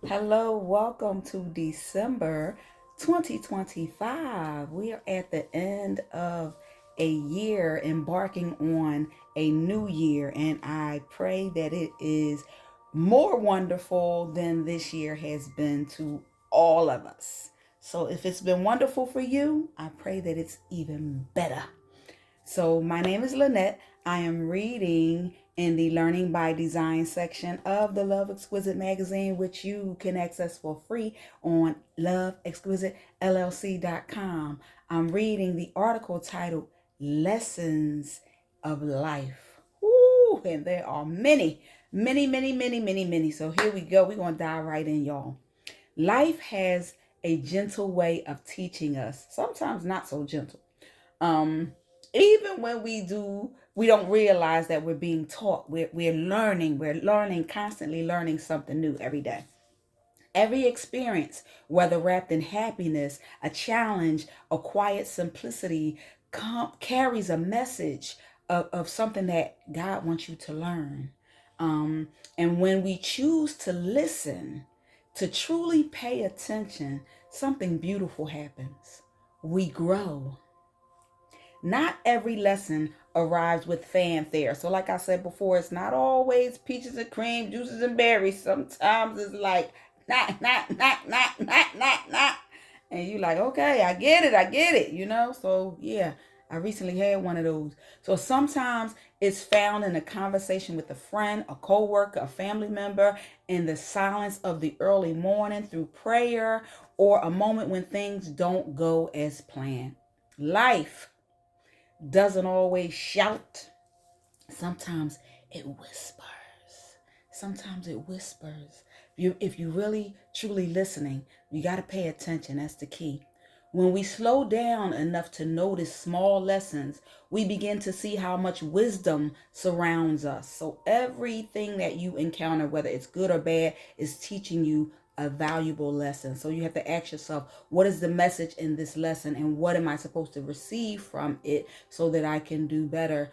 Hello, welcome to December 2025. We are at the end of a year, embarking on a new year, and I pray that it is more wonderful than this year has been to all of us. So, if it's been wonderful for you, I pray that it's even better. So, my name is Lynette. I am reading in the Learning by Design section of the Love Exquisite Magazine, which you can access for free on loveexquisitellc.com. I'm reading the article titled Lessons of Life. Ooh, and there are many, many, many, many, many, many. So, here we go. We're going to dive right in, y'all. Life has a gentle way of teaching us, sometimes not so gentle. um Even when we don't realize that we're being taught. We're learning, constantly learning something new every day. Every experience, whether wrapped in happiness, a challenge, a quiet simplicity, carries a message of something that God wants you to learn. And when we choose to listen, to truly pay attention, something beautiful happens. We grow. Not every lesson arrives with fanfare. So, like I said before, it's not always peaches and cream, juices and berries. Sometimes it's like, not. And you like, okay, I get it. So, yeah, I recently had one of those. So, sometimes it's found in a conversation with a friend, a coworker, a family member, in the silence of the early morning, through prayer, or a moment when things don't go as planned. Life doesn't always shout. Sometimes it whispers. Sometimes it whispers. If you really truly listening, you got to pay attention. That's the key. When we slow down enough to notice small lessons, we begin to see how much wisdom surrounds us. So everything that you encounter, whether it's good or bad, is teaching you a valuable lesson. So you have to ask yourself, what is the message in this lesson, and what am I supposed to receive from it so that I can do better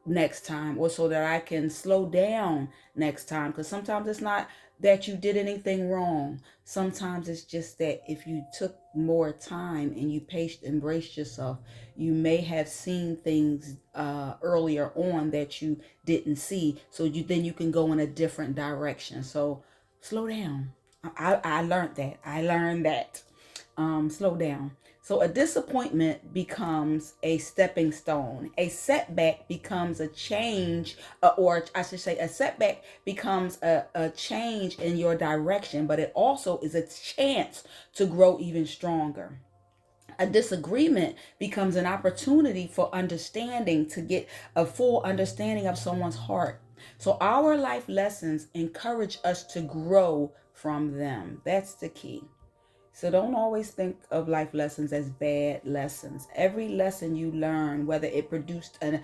next time, or so that I can slow down next time? Because sometimes it's not that you did anything wrong. Sometimes it's just that if you took more time and you paced, embraced yourself, you may have seen things earlier on that you didn't see. So you can go in a different direction. So slow down. I learned that. Slow down. So a disappointment becomes a stepping stone. A setback becomes a change, or I should say, a setback becomes a change in your direction, but it also is a chance to grow even stronger. A disagreement becomes an opportunity for understanding, to get a full understanding of someone's heart. So our life lessons encourage us to grow from them. That's the key. So don't always think of life lessons as bad lessons. Every lesson you learn, whether it produced a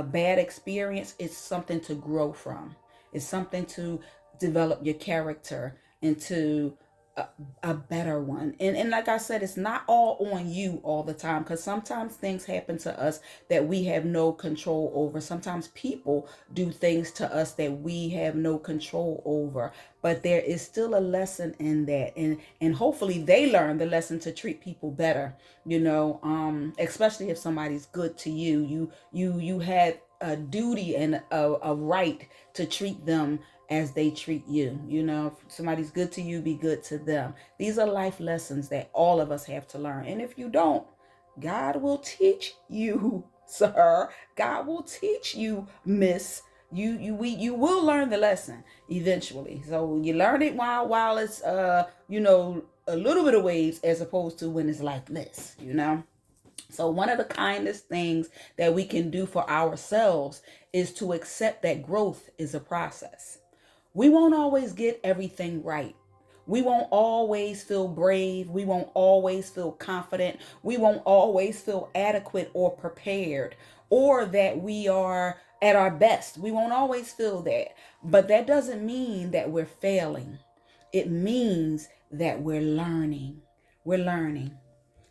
bad experience, it's something to grow from. It's something to develop your character into a, a better one. And like I said, it's not all on you all the time, because sometimes things happen to us that we have no control over. Sometimes people do things to us that we have no control over. But there is still a lesson in that, and hopefully they learn the lesson to treat people better. Especially if somebody's good to you, you have a duty and a right to treat them as they treat you. If somebody's good to you, be good to them. These are life lessons that all of us have to learn. And if you don't, God will teach you, sir. God will teach you, miss. You will learn the lesson eventually. So you learn it while it's a little bit of waves, as opposed to when it's like this. So one of the kindest things that we can do for ourselves is to accept that growth is a process. We won't always get everything right. We won't always feel brave. We won't always feel confident. We won't always feel adequate or prepared, or that we are at our best. We won't always feel that. But that doesn't mean that we're failing. It means that we're learning. We're learning.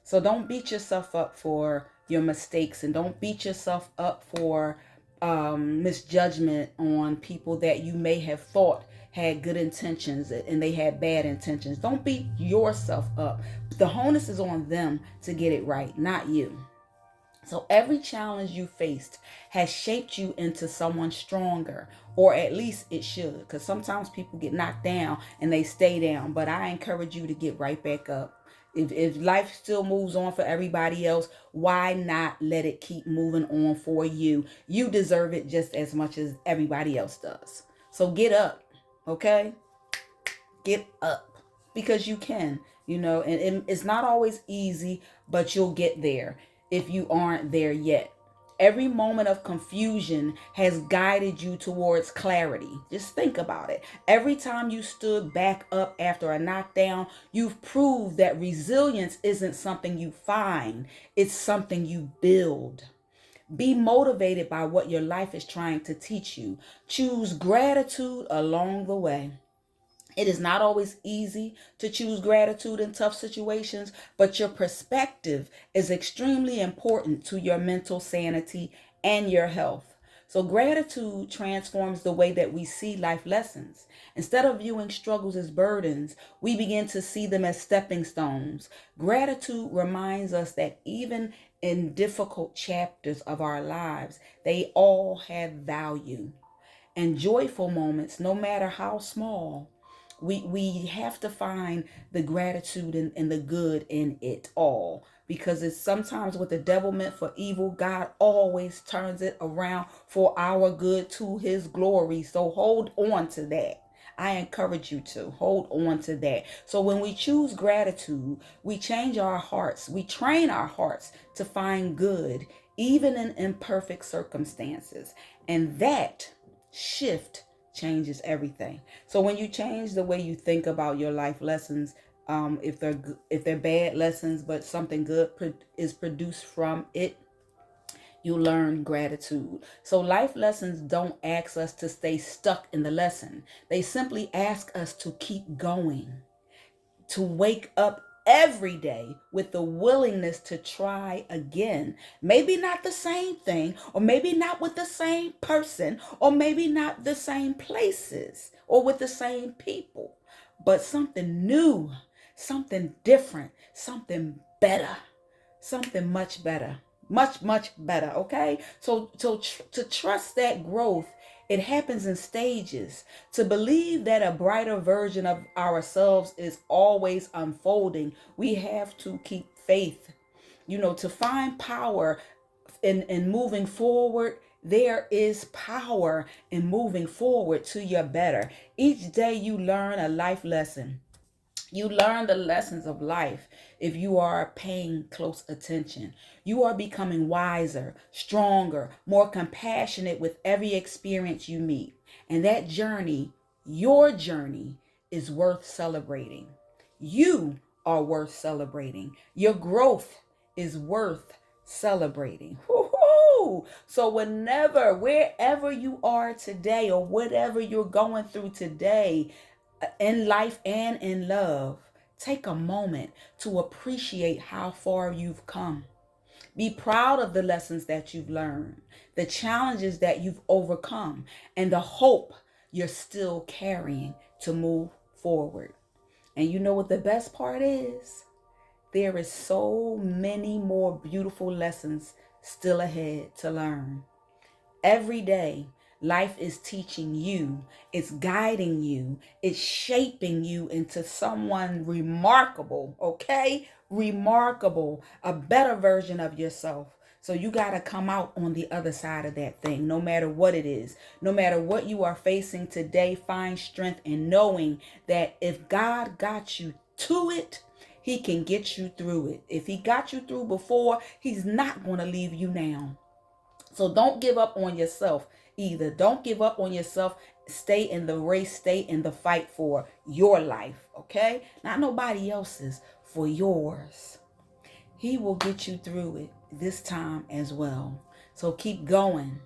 So don't beat yourself up for your mistakes, and don't beat yourself up for misjudgment on people that you may have thought had good intentions and they had bad intentions. Don't beat yourself up. The onus is on them to get it right, not you. So every challenge you faced has shaped you into someone stronger, or at least it should, because sometimes people get knocked down and they stay down. But I encourage you to get right back up. If life still moves on for everybody else, why not let it keep moving on for you? You deserve it just as much as everybody else does. So get up, okay? Get up, because you can, and it's not always easy, but you'll get there if you aren't there yet. Every moment of confusion has guided you towards clarity. Just think about it. Every time you stood back up after a knockdown, you've proved that resilience isn't something you find, it's something you build. Be motivated by what your life is trying to teach you. Choose gratitude along the way. It is not always easy to choose gratitude in tough situations, but your perspective is extremely important to your mental sanity and your health. So gratitude transforms the way that we see life lessons. Instead of viewing struggles as burdens, we begin to see them as stepping stones. Gratitude reminds us that even in difficult chapters of our lives, they all have value. And joyful moments, no matter how small, we have to find the gratitude and the good in it all, because it's sometimes what the devil meant for evil, God always turns it around for our good, to his glory. So hold on to that. I encourage you to hold on to that. So when we choose gratitude, we change our hearts. We train our hearts to find good, even in imperfect circumstances. And that shift changes everything. So when you change the way you think about your life lessons, if they're bad lessons, but something good is produced from it, you learn gratitude. So life lessons don't ask us to stay stuck in the lesson. They simply ask us to keep going, to wake up every day with the willingness to try again. Maybe not the same thing, or maybe not with the same person, or maybe not the same places, or with the same people, but something new, something different, something better, something much better, much better. Okay, to trust that growth, it happens in stages. To believe that a brighter version of ourselves is always unfolding, we have to keep faith. To find power in moving forward, there is power in moving forward to your better. Each day you learn a life lesson. You learn the lessons of life if you are paying close attention. You are becoming wiser, stronger, more compassionate with every experience you meet. And that journey, your journey, is worth celebrating. You are worth celebrating. Your growth is worth celebrating. Woo-hoo! So wherever you are today, or whatever you're going through today, in life and in love, take a moment to appreciate how far you've come. Be proud of the lessons that you've learned, the challenges that you've overcome, and the hope you're still carrying to move forward. And you know what the best part is? There is so many more beautiful lessons still ahead to learn. Every day, life is teaching you, it's guiding you, it's shaping you into someone remarkable, okay? Remarkable, a better version of yourself. So you got to come out on the other side of that thing, no matter what it is. No matter what you are facing today, find strength in knowing that if God got you to it, he can get you through it. If he got you through before, he's not going to leave you now. So don't give up on yourself either. Don't give up on yourself. Stay in the race, stay in the fight for your life, okay? Not nobody else's, for yours. He will get you through it this time as well. So keep going.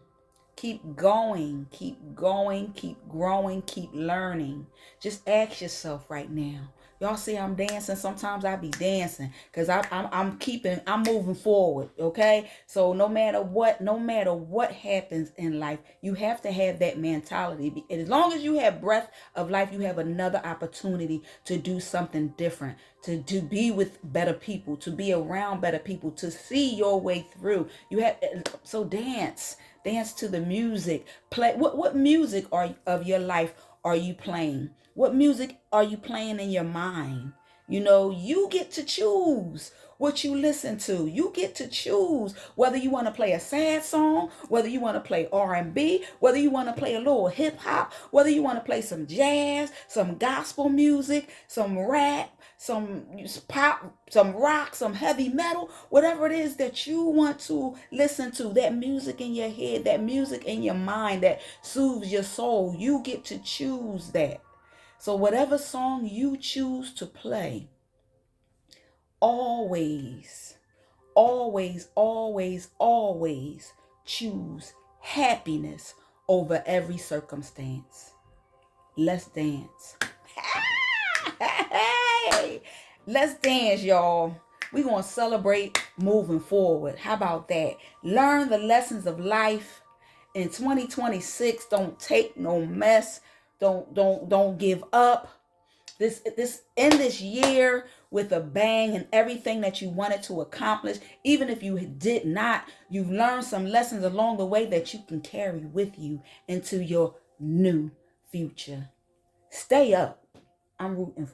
Keep going, keep going, keep growing, keep learning. Just ask yourself right now, Y'all see I'm dancing. Sometimes I be dancing because I'm moving forward. Okay, so no matter what happens in life, you have to have that mentality. And as long as you have breath of life, you have another opportunity to do something different, to be with better people, to be around better people, to see your way through. You have so dance to the music. Play what music of your life are you playing? What music are you playing in your mind? You know, you get to choose what you listen to. You get to choose whether you want to play a sad song, whether you want to play R&B, whether you want to play a little hip hop, whether you want to play some jazz, some gospel music, some rap, some pop, some rock, some heavy metal, whatever it is that you want to listen to, that music in your head, that music in your mind that soothes your soul, you get to choose that. So whatever song you choose to play, always, always, always, always choose happiness over every circumstance. Let's dance. Hey, let's dance, y'all. We're going to celebrate moving forward. How about that? Learn the lessons of life in 2026. Don't take no mess. Don't give up. This end this year with a bang and everything that you wanted to accomplish. Even if you did not, you've learned some lessons along the way that you can carry with you into your new future. Stay up. I'm rooting for